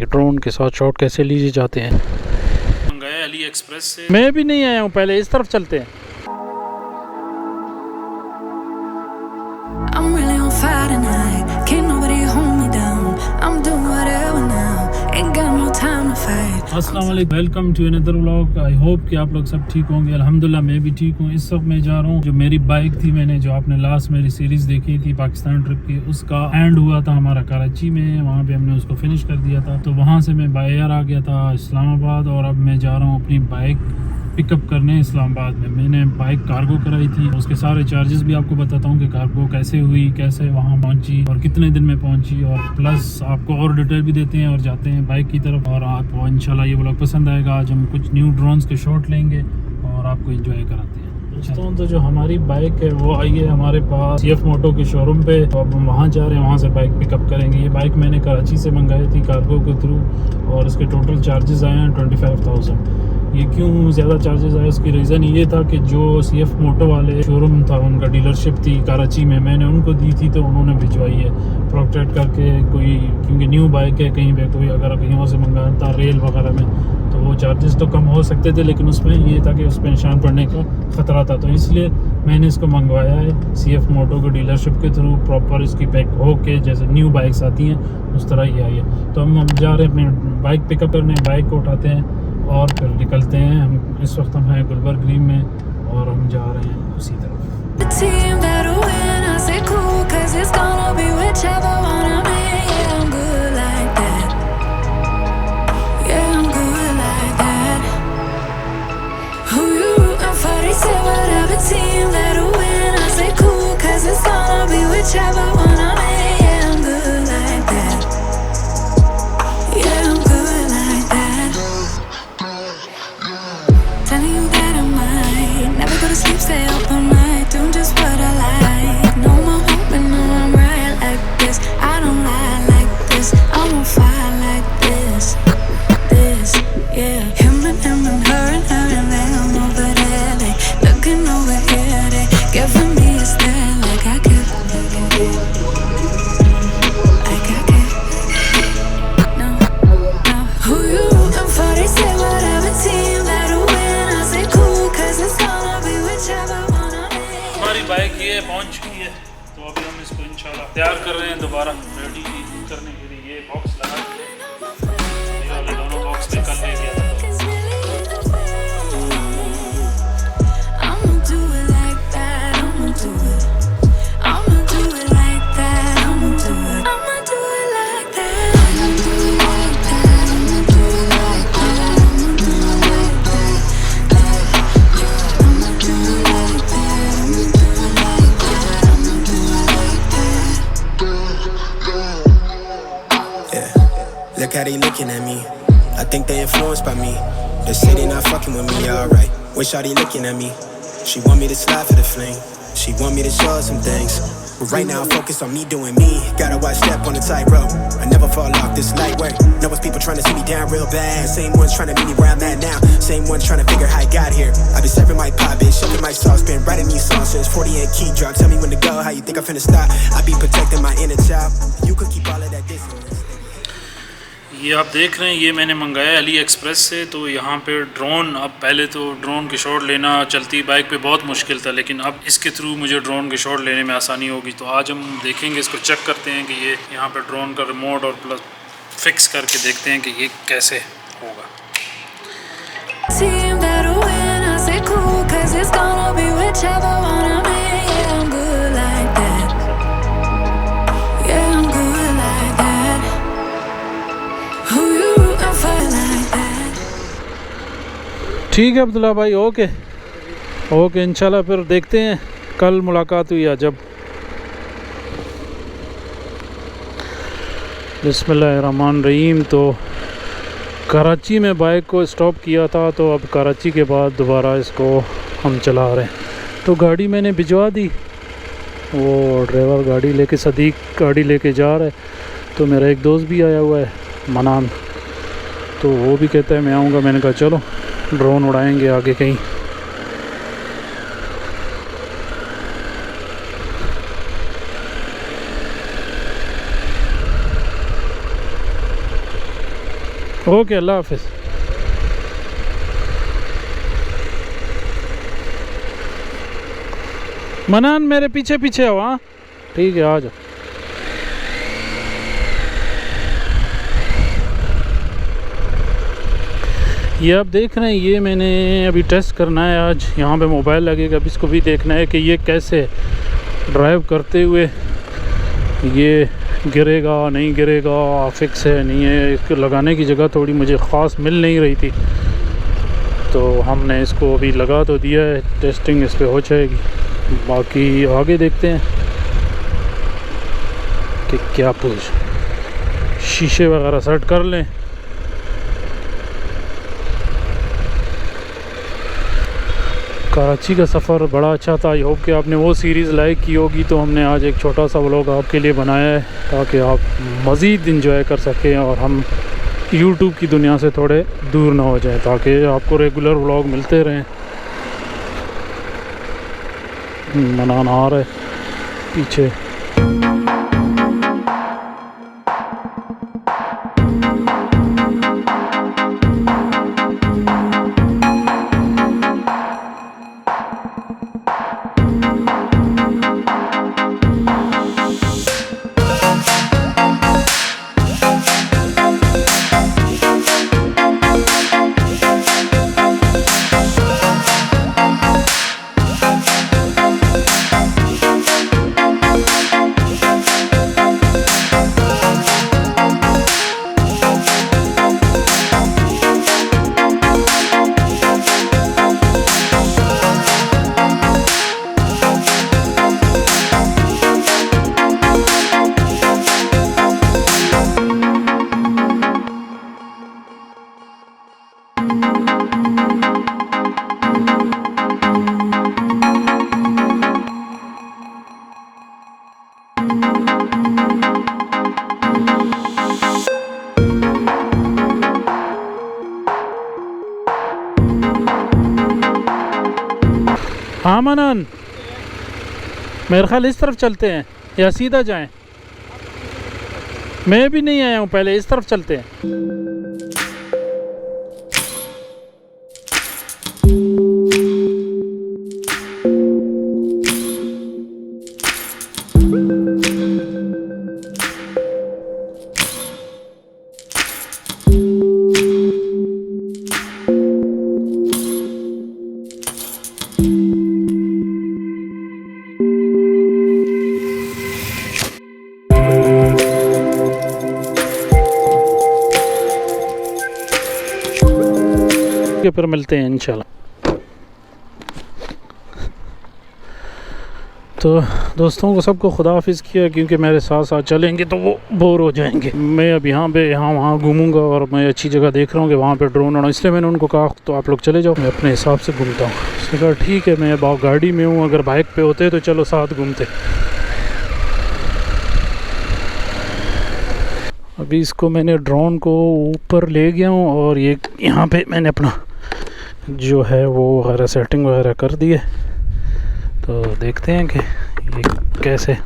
Drone के साथ shot कैसे लिए जाते हैं। गए अली एक्सप्रेस से। मैं भी नहीं आया हूँ, पहले इस तरफ चलते हैं। I'm really on fire tonight. Can't nobody hold me down. I'm doing whatever now. Ain't got no time to fight. अस्सलाम वालेकुम, welcome to another vlog. I hope कि आप लोग सब ठीक होंगे। अल्हम्दुलिल्लाह मैं भी ठीक हूँ। इस वक्त मैं जा रहा हूँ, जो मेरी बाइक थी, मैंने जो आपने लास्ट मेरी सीरीज़ देखी थी पाकिस्तान ट्रिप की, उसका एंड हुआ था हमारा कराची में। वहाँ पे हमने उसको फिनिश कर दिया था। तो वहाँ से मैं बाय एयर आ गया था इस्लामाबाद, और अब मैं जा रहा हूँ अपनी बाइक पिकअप करने इस्लामाबाद में। मैंने बाइक कार्गो कराई थी, उसके सारे चार्जेस भी आपको बताता हूँ कि कार्गो कैसे हुई, कैसे वहाँ पहुँची और कितने दिन में पहुँची, और प्लस आपको और डिटेल भी देते हैं और जाते हैं बाइक की तरफ। और आपको इंशाल्लाह ये व्लॉग पसंद आएगा। आज हम कुछ न्यू ड्रोन्स के शॉट लेंगे और आपको एंजॉय कराते हैं। दोस्तों, तो जो हमारी बाइक है वो आई है हमारे पास CF मोटो के शोरूम पे। तो अब हम वहाँ जा रहे हैं, वहाँ से बाइक पिकअप करेंगे। ये बाइक मैंने कराची से मंगाई थी कार्गो के थ्रू, और इसके टोटल चार्जेस आए हैं 25,000। ये क्यों ज़्यादा चार्जेस आए, उसकी रीज़न ये था कि जो CF मोटो वाले शोरूम था, उनका डीलरशिप थी कराची में, मैंने उनको दी थी तो उन्होंने भिजवाई है प्रोटेक्ट करके कोई, क्योंकि न्यू बाइक है, कहीं पे कोई अगर कहीं से मंगाता रेल वगैरह में तो वो चार्जेस तो कम हो सकते थे, लेकिन उसमें ये था कि उस पर निशान पड़ने का ख़तरा था। तो इसलिए मैंने इसको मंगवाया है CF मोटो के डीलरशिप के थ्रू, प्रॉपर इसकी पैक हो के जैसे न्यू बाइक्स आती हैं उस तरह ये आई है। तो हम जा रहे हैं अपनी बाइक पिकअप करने, बाइक को उठाते हैं और फिर निकलते हैं। हम इस वक्त हम हैं गुलबर्ग ग्रीन में और हम जा रहे हैं उसी तरफ। Stay up all night, doing just what I like. No more hoping, no I'm right like this. I don't lie like this. I'm on fire like this. This, yeah. Him and her and them over there. They looking over here. They giving me a stare like I can't. Like I can't. No, no. Who you rooting for? They say whatever team that'll win. I say cool, cause it's gonna be whichever one I'm in. हमारी bike ये पहुंच चुकी है, तो अभी हम इसको इंशाल्लाह तैयार कर रहे हैं दोबारा रेडी करने के लिए। ये बॉक्स लगा दिए, ये वाले दोनों बॉक्स में कल ले गया था। Look how they looking at me. I think they influenced by me. They say they not fucking with me, alright. Wish how they looking at me. She want me to slide for the fling. She want me to show her some things. But right now I'm focused on me doing me. Gotta watch step on the tightrope. I never fall off this light work. Know it's people trying to see me down real bad. Same ones trying to meet me where I'm at now. Same ones trying to figure how I got here. I been serving my pop, bitch, shoving my sauce, been writing these songs since 48 key drop. Tell me when to go, how you think I'm finna stop? I be protecting my inner child. You could keep all of that distance. ये आप देख रहे हैं, ये मैंने मंगाया Ali express से। तो यहाँ पे ड्रोन, अब पहले तो ड्रोन के शॉट लेना चलती बाइक पे बहुत मुश्किल था, लेकिन अब इसके थ्रू मुझे ड्रोन के शॉट लेने में आसानी होगी। तो आज हम देखेंगे, इसको चेक करते हैं कि ये यहाँ पे ड्रोन का रिमोट और प्लस फिक्स करके देखते हैं कि ये कैसे होगा। ठीक है अब्दुल्ला भाई, ओके इंशाल्लाह फिर देखते हैं, कल मुलाकात हुई जब। बिस्मिल्लाहिर्रहमानिर्रहीम। तो कराची में बाइक को स्टॉप किया था, तो अब कराची के बाद दोबारा इसको हम चला रहे हैं। तो गाड़ी मैंने भिजवा दी, वो ड्राइवर गाड़ी लेके, सदीक गाड़ी लेके जा रहा है। तो मेरा एक दोस्त भी आया हुआ है मनान, तो वो भी कहता है मैं आऊँगा। मैंने कहा चलो ड्रोन उड़ाएंगे आगे कहीं। ओके, अल्लाह हाफिज़। मनान मेरे पीछे पीछे हो। हाँ ठीक है, आ जाओ। ये आप देख रहे हैं, ये मैंने अभी टेस्ट करना है आज। यहाँ पे मोबाइल लगेगा, अभी इसको भी देखना है कि ये कैसे ड्राइव करते हुए ये गिरेगा नहीं गिरेगा, फिक्स है नहीं है। इसको लगाने की जगह थोड़ी मुझे ख़ास मिल नहीं रही थी, तो हमने इसको अभी लगा तो दिया है, टेस्टिंग इस पर हो जाएगी। बाकी आगे देखते हैं कि क्या पूछ, शीशे वगैरह सेट कर लें। कराची का सफ़र बड़ा अच्छा था। आई होप कि आपने वो सीरीज़ लाइक की होगी। तो हमने आज एक छोटा सा व्लॉग आपके लिए बनाया है ताकि आप मज़ीद इंजॉय कर सकें और हम यूट्यूब की दुनिया से थोड़े दूर ना हो जाएं, ताकि आपको रेगुलर व्लॉग मिलते रहें। मनाना आ रहा है पीछे। हाँ मनान, मेरे ख्याल इस तरफ चलते हैं या सीधा जाएं। मैं भी नहीं आया हूँ पहले, इस तरफ चलते हैं। फिर मिलते हैं इंशाल्लाह। तो दोस्तों को सबको खुदा हाफिज़ किया, क्योंकि मेरे साथ साथ चलेंगे तो वो बोर हो जाएंगे। मैं अब यहाँ पे यहाँ वहाँ घूमूंगा और मैं अच्छी जगह देख रहा हूँ कि वहाँ पे ड्रोन उड़ा, इसलिए मैंने उनको कहा तो आप लोग चले जाओ, मैं अपने हिसाब से घूमता हूँ। उसने कहा ठीक है, मैं गाड़ी में हूँ, अगर बाइक पे होते तो चलो साथ घूमते। अभी इसको मैंने ड्रोन को ऊपर ले गया हूँ और ये यहाँ पे मैंने अपना जो है वो वगैरह सेटिंग वगैरह कर दी है। तो देखते हैं कि ये कैसे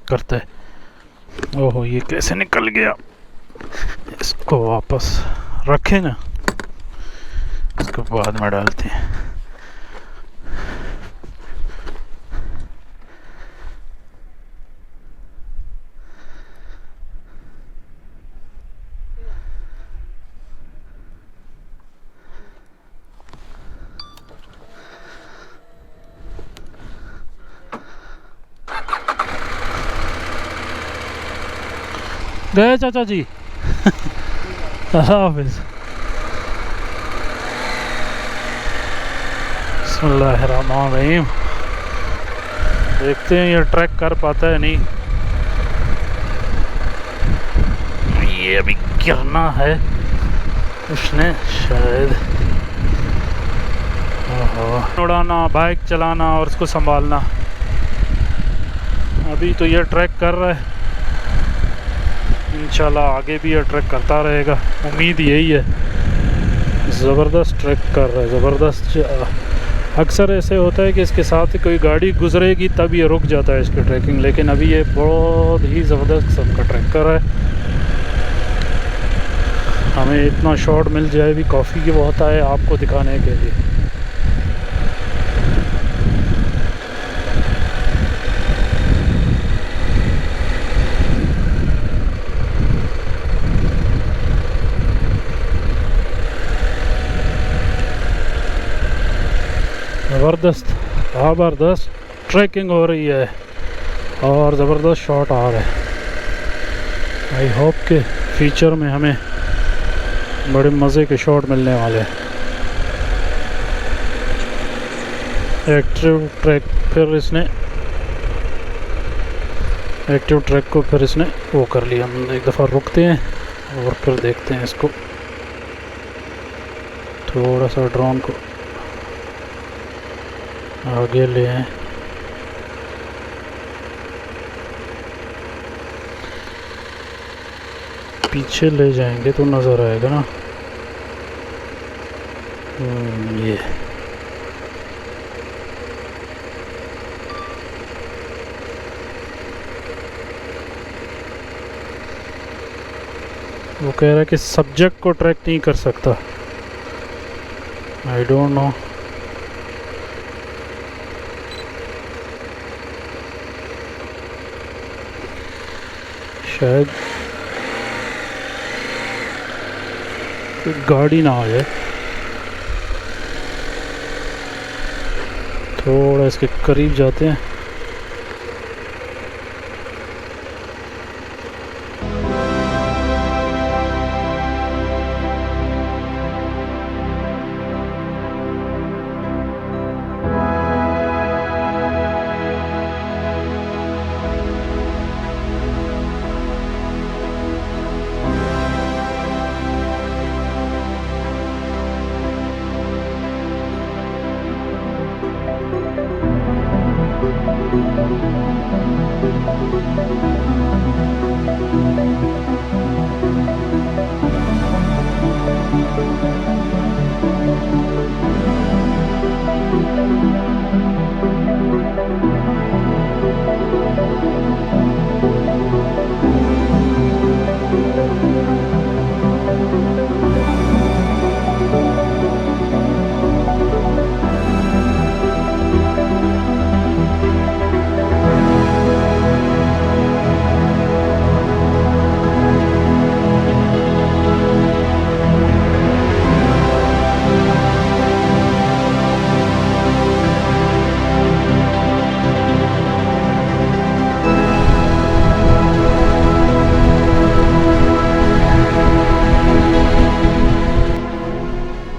करता है। ओहो, ये कैसे निकल गया। इसको वापस रखें ना, इसको बाद में डालते हैं। गए चाचा जी। हाफिज़। बिस्मिल्लाहिर्रहमानिर्रहीम। देखते हैं ये ट्रैक कर पाता है नहीं। ये अभी गिरना है उसने शायद। उड़ाना, बाइक चलाना और उसको संभालना। अभी तो ये ट्रैक कर रहा है, इंशाल्लाह आगे भी ये ट्रैक करता रहेगा, उम्मीद यही है। ज़बरदस्त ट्रैक कर रहा है, ज़बरदस्त। अक्सर ऐसे होता है कि इसके साथ कोई गाड़ी गुजरेगी तब ये रुक जाता है इसकी ट्रैकिंग, लेकिन अभी ये बहुत ही ज़बरदस्त किस्म का ट्रैक कर रहा है। हमें इतना शॉट मिल जाए भी कॉफ़ी की बहुत है आपको दिखाने के लिए। ज़बरदस्त ट्रैकिंग हो रही है और ज़बरदस्त शॉट आ रहे हैं। आई होप के फ्यूचर में हमें बड़े मज़े के शॉट मिलने वाले हैं। एक्टिव ट्रैक को फिर इसने वो कर लिया। हम एक दफ़ा रुकते हैं और फिर देखते हैं इसको, थोड़ा सा ड्रोन को आगे ले आए। पीछे ले जाएंगे तो नज़र आएगा ना। ये वो कह रहा है कि सब्जेक्ट को ट्रैक नहीं कर सकता। I don't know. शायद गाड़ी ना आ जाए। थोड़ा इसके करीब जाते हैं।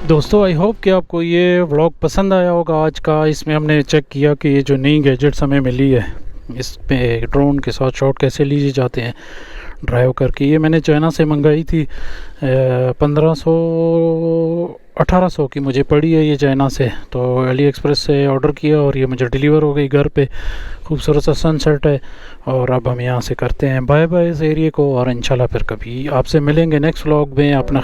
दोस्तों आई होप कि आपको ये व्लॉग पसंद आया होगा आज का। इसमें हमने चेक किया कि ये जो नई गैजेट्स हमें मिली है, इस पे ड्रोन के साथ शॉट कैसे लिए जाते हैं ड्राइव करके। ये मैंने चाइना से मंगाई थी, 1500-1800 की मुझे पड़ी है ये चाइना से। तो अली एक्सप्रेस से ऑर्डर किया और ये मुझे डिलीवर हो गई घर पे। खूबसूरत सा सनसेट है और अब हम यहाँ से करते हैं बाय बाय इस एरिया को, और इंशाल्लाह फिर कभी आपसे मिलेंगे नेक्स्ट व्लॉग में। अपना